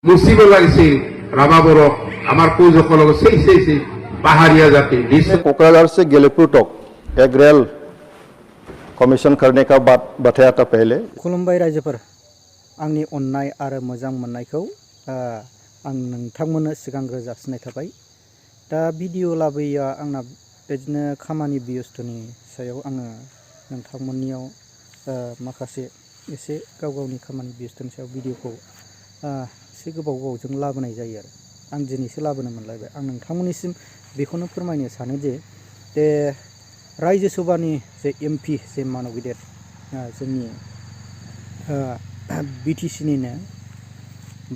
মুচিব লাগিছিল ৰাভাবোৰক আমাৰ পূজসকলক সেই पहाड़िया जाति। कोकराझार से गेलेपुर तक एक रेल कमीशन करने का बात बताया था पहले। खुलुमबाय रायजोफोर, आंनि अननाय आरो मोजां मोननायखौ आं नोंथांमोननो सिगांग्रो जासिनाय थाबाय। दा भिडिअ लाबोया आंना बिदिनो खामानि बेस्थ'नि सायाव आङो नोंथांमोननियाव माखासे एसे गावनि खामानि बेस्थ'नि सायाव भिडिअखौ एसे गोबावजों लाबोनाय जायो आरो आं दिनैसो लाबोनो मोनलायबाय। आं नोंथांमोननिसिम बेखौनो फोरमायनो सानो जे रायजो सभानि जे एमपि जे मानब गेदेर जोंनि बिटिसिनिनो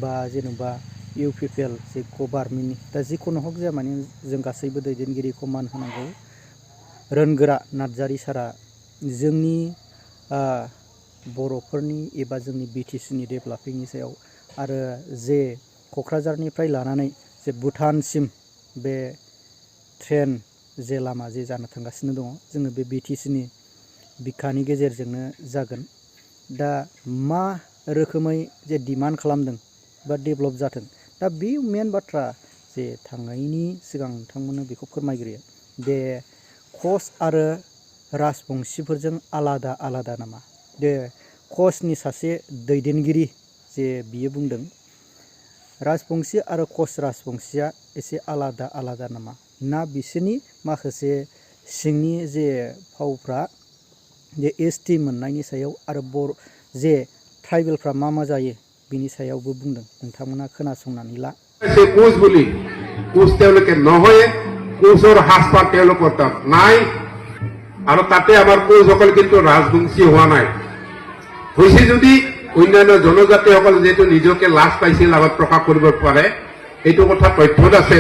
बा जेनेबा इउपिपिएल जे गभार्नमेन्टनि दा जिखुनु हक जाया माने जों गासैबो दैदेनगिरिखौ मान होनांगौ। रोनगोरा नार्जारि सारा जोंनि बर'फोरनि एबा जोंनि बिटिसिनि डेभेलपिंनि सायाव आरो जे क'क्राझारनिफ्राय लानानै जे भुटानसिम बे ट्रेन जे लामा जे जानो थांगासिनो दङ, जोङो बे बिटिसिनि बिखानि गेजेरजोंनो जागोन। दा मा रोखोमै जे डिमान्ड खालामदों बा डेभेलप जाथों, दा बे मेन बाथ्रा जे थांनायनि सिगां नोंथांमोननो बेखौ फोरमायग्रोयो दे कच आरो राजबंशिफोरजों आलादा आलादा नामा। दे कचनि सासे दैदेनगिरि जे बियो बुंदों राजबंशी आरो कच राजबंशीया एसे आलादा आलादा नामा, ना बिसोरनि माखासे सिंनि जे फावफ्रा जे एसटि मोननायनि सायाव आरो बर' जे ट्राइबेलफ्रा मा जायो बिनि सायावबो बुंदों। नोंथांमोना खोनासंनानै ला। কোচ বুলি কোচ তেওঁলোকে নহয়, কোচৰ সাজপাৰ তেওঁলোকৰ তাত নাই আৰু তাতে আমাৰ কোচসকল কিন্তু ৰাজবংশী হোৱা নাই। হৈছে যদি অন্যান্য জনজাতিসকল যেহেতু নিজকে লাজ পাইছিল আগত প্ৰকাশ কৰিব পাৰে, এইটো কথা তথ্যত আছে।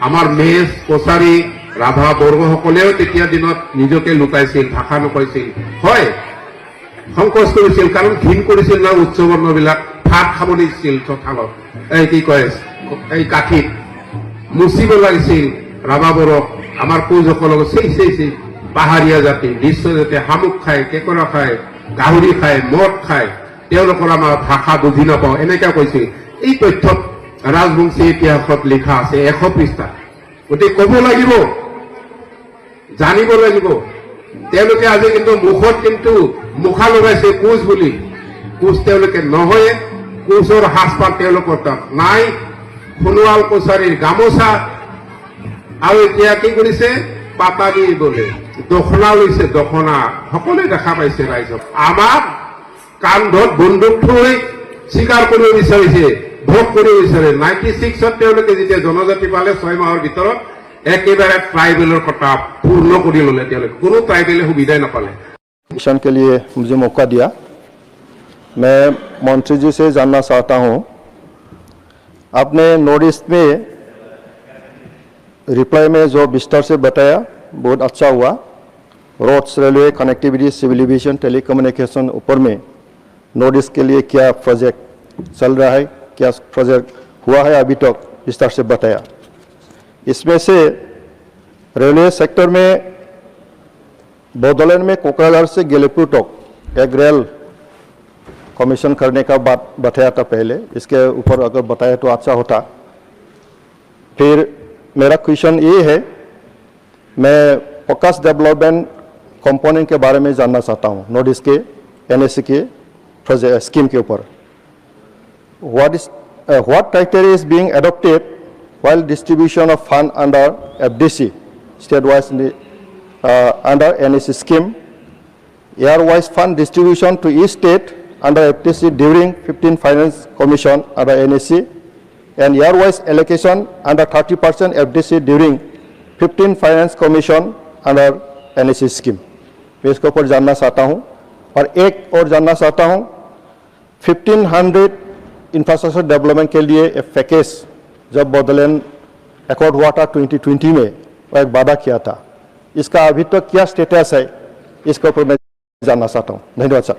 আমাৰ মেচ কছাৰী ৰাভা বৰ্গসকলেও তেতিয়া দিনত নিজকে লুকাইছিল, ভাষা নকৈছিল, হয় সংকোচ কৰিছিল, কাৰণ ঘিণ কৰিছিল না উচ্চ বৰ্ণবিলাক। ভাত খাব দিছিল থালত, কি কয় এই কাঠিত মুচিব লাগিছিল ৰাভাবোৰক আমাৰ পূজসকলক সেই পাহাৰীয়া জাতি বিশ্ব জাতি শামুক খায়, কেঁকোৰা খায়, গাহৰি খায়, মদ খায়, তেওঁলোকৰ আমাৰ ভাষা বুজি নাপাওঁ এনেকৈ কৈছিল। এই তথ্যত ৰাজবংশী ইতিহাসত লিখা আছে 100 পৃষ্ঠা। গতিকে ক'ব লাগিব, জানিব লাগিব। তেওঁলোকে আজি কিন্তু মুখত কিন্তু মুখা লগাইছে কোচ বুলি। কোচ তেওঁলোকে নহয়, কোচৰ সাজপাৰ তেওঁলোকৰ তাত নাই। সোণোৱাল কছাৰীৰ গামোচা আৰু এতিয়া কি কৰিছে পাতালি বোলে দখনা লৈছে, দখনা সকলোৱে দেখা পাইছে ৰাইজক। আমাৰ কান্ধত বন্দুক থৈ স্বীকাৰ কৰিব বিচাৰিছে, ভোগ কৰিব বিচাৰে। 96ত তেওঁলোকে যেতিয়া জনজাতি পালে 6 মাহৰ ভিতৰত একেবাৰে ট্ৰাইবেলৰ কথা পূৰ্ণ কৰি ল'লে। তেওঁলোকে কোনো ট্ৰাইবেলে সুবিধাই নাপালে। मिशन के लिए मुझे मौका दिया। मैं मंत्री जी से जानना चाहता हूँ, आपने नॉर्थ ईस्ट में रिप्लाई में जो विस्तार से बताया बहुत अच्छा हुआ। Roads, railway connectivity, civil aviation, telecommunication ऊपर में नॉर्थ ईस्ट के लिए क्या प्रोजेक्ट चल रहा है, क्या प्रोजेक्ट हुआ है अभी तक, विस्तार से बताया। इसमें से रेलवे सेक्टर में बोडोलैंड में कोकराझार से गेलेपुर तक एक रेल कमीशन करने का बात बताया था पहले। इसके ऊपर अगर बताया तो अच्छा होता। फिर मेरा क्वेश्चन ये है, मैं फोकस डेवलपमेंट कंपोनेंट के बारे में जानना चाहता हूँ नॉर्थ ईस्ट के एनएसी के प्रोजेक्ट स्कीम के ऊपर। What criteria is being adopted while distribution of fund under FDC state-wise under NEC scheme, year-wise fund distribution to each state under FDC during 15 Finance Commission under NEC, and year-wise allocation under 30% FDC during 15 Finance Commission under NEC scheme। मैं इसके ऊपर जानना चाहता हूँ। और एक और जानना चाहता हूँ, 1500 इंफ्रास्ट्रक्चर डेवलपमेंट के लिए एक पैकेज जब बोडोलैंड एकॉर्ड हुआ था 2020 में, वो एक वादा किया था, इसका अभी तक क्या स्टेटस है, इसके ऊपर मैं जानना चाहता हूँ। धन्यवाद सर।